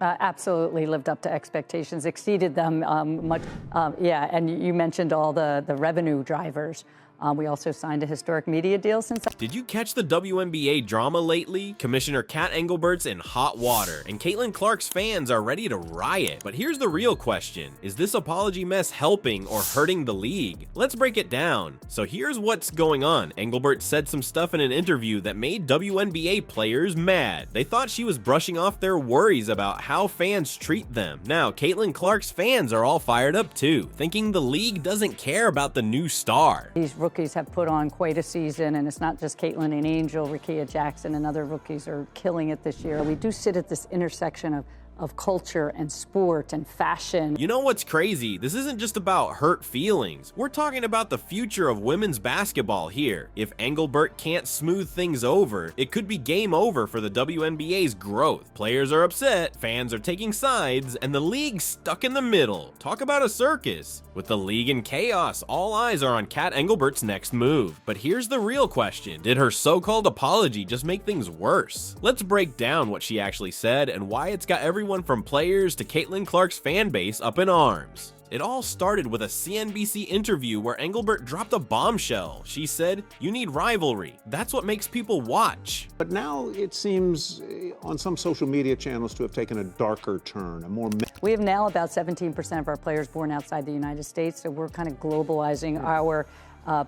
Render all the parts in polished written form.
Absolutely lived up to expectations, exceeded them much. Yeah, and you mentioned all the revenue drivers. We also signed a historic media deal since. Did you catch the WNBA drama lately? Commissioner Cathy Engelbert's in hot water, and Caitlin Clark's fans are ready to riot. But here's the real question. Is this apology mess helping or hurting the league? Let's break it down. So here's what's going on. Engelbert said some stuff in an interview that made WNBA players mad. They thought she was brushing off their worries about how fans treat them. Now, Caitlin Clark's fans are all fired up too, thinking the league doesn't care about the new star. These rookies have put on quite a season, and it's not just Caitlin and Angel. Rickea Jackson and other rookies are killing it this year. We do sit at this intersection of culture and sport and fashion. You know what's crazy? This isn't just about hurt feelings. We're talking about the future of women's basketball here. If Engelbert can't smooth things over, it could be game over for the WNBA's growth. Players are upset, fans are taking sides, and the league's stuck in the middle. Talk about a circus. With the league in chaos, all eyes are on Cathy Engelbert's next move. But here's the real question. Did her so-called apology just make things worse? Let's break down what she actually said and why it's got everyone from players to Caitlin Clark's fan base up in arms. It all started with a CNBC interview where Engelbert dropped a bombshell. She said, "You need rivalry. That's what makes people watch." But now it seems on some social media channels to have taken a darker turn, a more... We have now about 17% of our players born outside the United States, so we're kind of globalizing our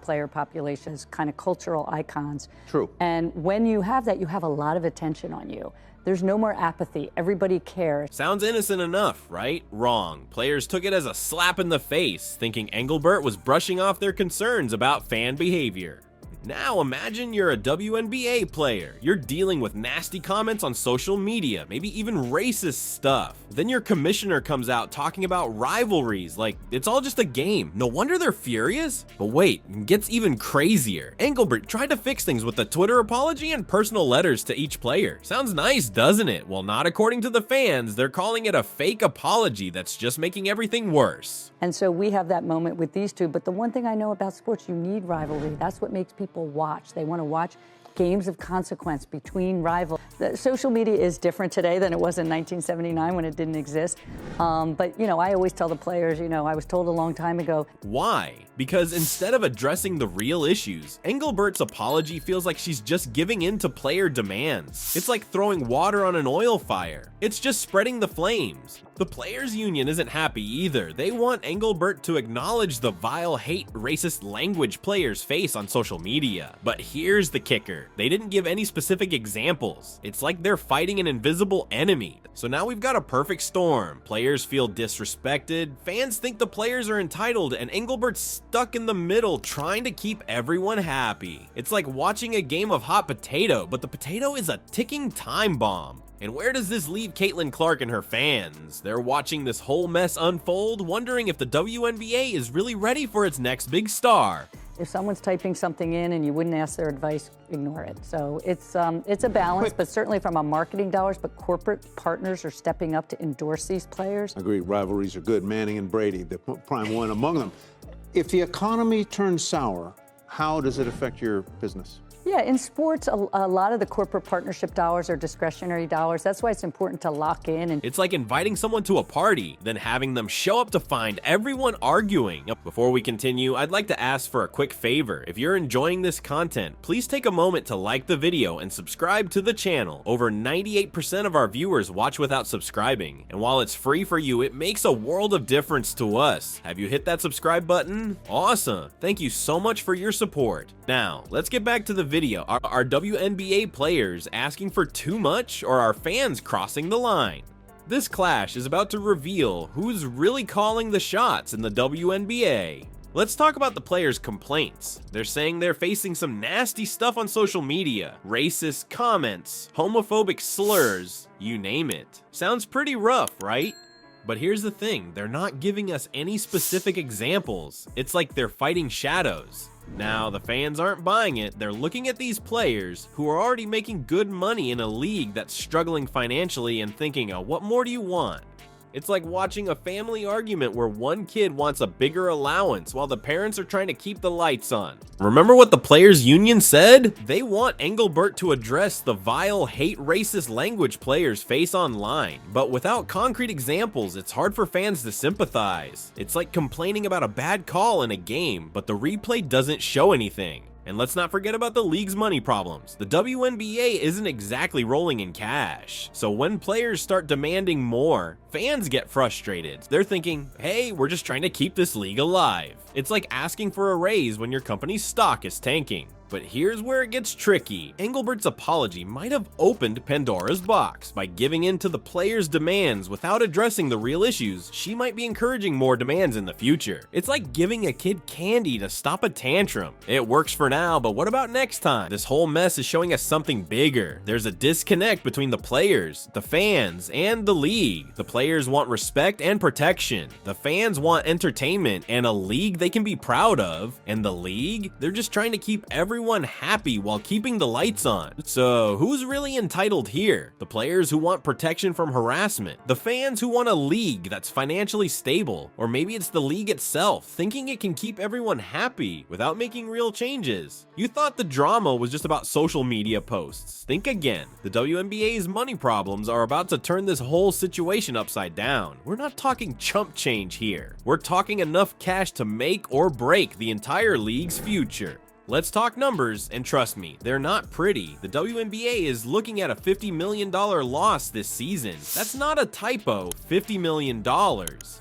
player population as kind of cultural icons. True. And when you have that, you have a lot of attention on you. There's no more apathy. Everybody cares. Sounds innocent enough, right? Wrong. Players took it as a slap in the face, thinking Engelbert was brushing off their concerns about fan behavior. Now imagine you're a WNBA player. You're dealing with nasty comments on social media, maybe even racist stuff. Then your commissioner comes out talking about rivalries, like it's all just a game. No wonder they're furious. But wait, it gets even crazier. Engelbert tried to fix things with a Twitter apology and personal letters to each player. Sounds nice, doesn't it? Well, not according to the fans. They're calling it a fake apology that's just making everything worse. And so we have that moment with these two. But the one thing I know about sports, you need rivalry. That's what makes people watch. They want to watch games of consequence between rivals. The social media is different today than it was in 1979 when it didn't exist. But, you know, I always tell the players, you know, I was told a long time ago. Why? Because instead of addressing the real issues, Engelbert's apology feels like she's just giving in to player demands. It's like throwing water on an oil fire. It's just spreading the flames. The players' union isn't happy either. They want Engelbert to acknowledge the vile, hate, racist language players face on social media. But here's the kicker. They didn't give any specific examples. It's like they're fighting an invisible enemy. So now we've got a perfect storm. Players feel disrespected, fans think the players are entitled, and Engelbert's stuck in the middle trying to keep everyone happy. It's like watching a game of hot potato, but the potato is a ticking time bomb. And where does this leave Caitlin Clark and her fans? They're watching this whole mess unfold, wondering if the WNBA is really ready for its next big star. If someone's typing something in and you wouldn't ask their advice, ignore it. So it's a balance, but certainly from a marketing dollars, but corporate partners are stepping up to endorse these players. Agreed, rivalries are good. Manning and Brady, the prime one among them. If the economy turns sour, how does it affect your business? Yeah, in sports, a lot of the corporate partnership dollars are discretionary dollars. That's why it's important to lock in. And it's like inviting someone to a party, then having them show up to find everyone arguing. Before we continue, I'd like to ask for a quick favor. If you're enjoying this content, please take a moment to like the video and subscribe to the channel. Over 98% of our viewers watch without subscribing, and while it's free for you, it makes a world of difference to us. Have you hit that subscribe button? Awesome. Thank you so much for your support. Now, let's get back to the video. Are WNBA players asking for too much, or are fans crossing the line? This clash is about to reveal who's really calling the shots in the WNBA. Let's talk about the players' complaints. They're saying they're facing some nasty stuff on social media. Racist comments, homophobic slurs, you name it. Sounds pretty rough, right? But here's the thing, they're not giving us any specific examples. It's like they're fighting shadows. Now, the fans aren't buying it. They're looking at these players who are already making good money in a league that's struggling financially and thinking, oh, what more do you want? It's like watching a family argument where one kid wants a bigger allowance while the parents are trying to keep the lights on. Remember what the players union said? They want Engelbert to address the vile, hate racist language players face online, but without concrete examples, it's hard for fans to sympathize. It's like complaining about a bad call in a game, but the replay doesn't show anything. And let's not forget about the league's money problems. The WNBA isn't exactly rolling in cash. So when players start demanding more, fans get frustrated. They're thinking, hey, we're just trying to keep this league alive. It's like asking for a raise when your company's stock is tanking. But here's where it gets tricky. Engelbert's apology might have opened Pandora's box. By giving in to the players' demands without addressing the real issues, she might be encouraging more demands in the future. It's like giving a kid candy to stop a tantrum. It works for now, but what about next time? This whole mess is showing us something bigger. There's a disconnect between the players, the fans, and the league. The players want respect and protection. The fans want entertainment and a league they can be proud of. And the league? They're just trying to keep everyone happy while keeping the lights on. So who's really entitled here? The players who want protection from harassment? The fans who want a league that's financially stable? Or maybe it's the league itself, thinking it can keep everyone happy without making real changes? You thought the drama was just about social media posts. Think again. The WNBA's money problems are about to turn this whole situation upside down. We're not talking chump change here. We're talking enough cash to make or break the entire league's future. Let's talk numbers, and trust me, they're not pretty. The WNBA is looking at a $50 million loss this season. That's not a typo, $50 million.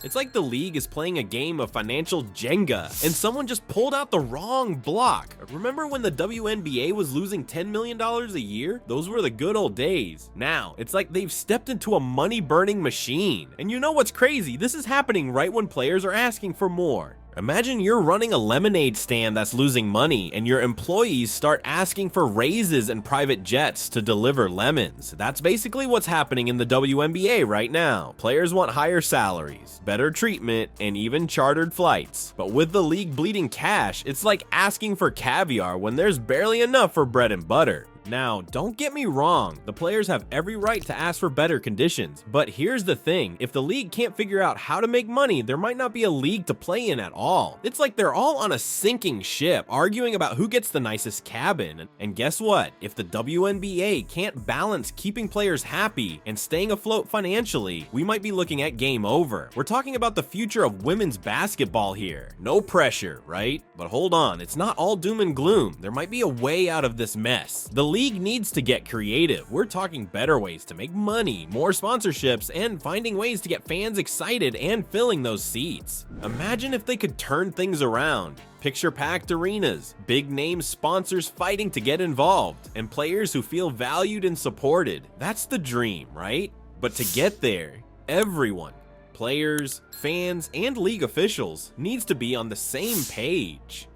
It's like the league is playing a game of financial Jenga, and someone just pulled out the wrong block. Remember when the WNBA was losing $10 million a year? Those were the good old days. Now, it's like they've stepped into a money-burning machine. And you know what's crazy? This is happening right when players are asking for more. Imagine you're running a lemonade stand that's losing money and your employees start asking for raises and private jets to deliver lemons. That's basically what's happening in the WNBA right now. Players want higher salaries, better treatment, and even chartered flights. But with the league bleeding cash, it's like asking for caviar when there's barely enough for bread and butter. Now, don't get me wrong, the players have every right to ask for better conditions, but here's the thing, if the league can't figure out how to make money, there might not be a league to play in at all. It's like they're all on a sinking ship, arguing about who gets the nicest cabin, and guess what? If the WNBA can't balance keeping players happy and staying afloat financially, we might be looking at game over. We're talking about the future of women's basketball here. No pressure, right? But hold on, it's not all doom and gloom. There might be a way out of this mess. The league needs to get creative. We're talking better ways to make money, more sponsorships, and finding ways to get fans excited and filling those seats. Imagine if they could turn things around. Picture-packed arenas, big-name sponsors fighting to get involved, and players who feel valued and supported. That's the dream, right? But to get there, everyone, players, fans, and league officials, needs to be on the same page.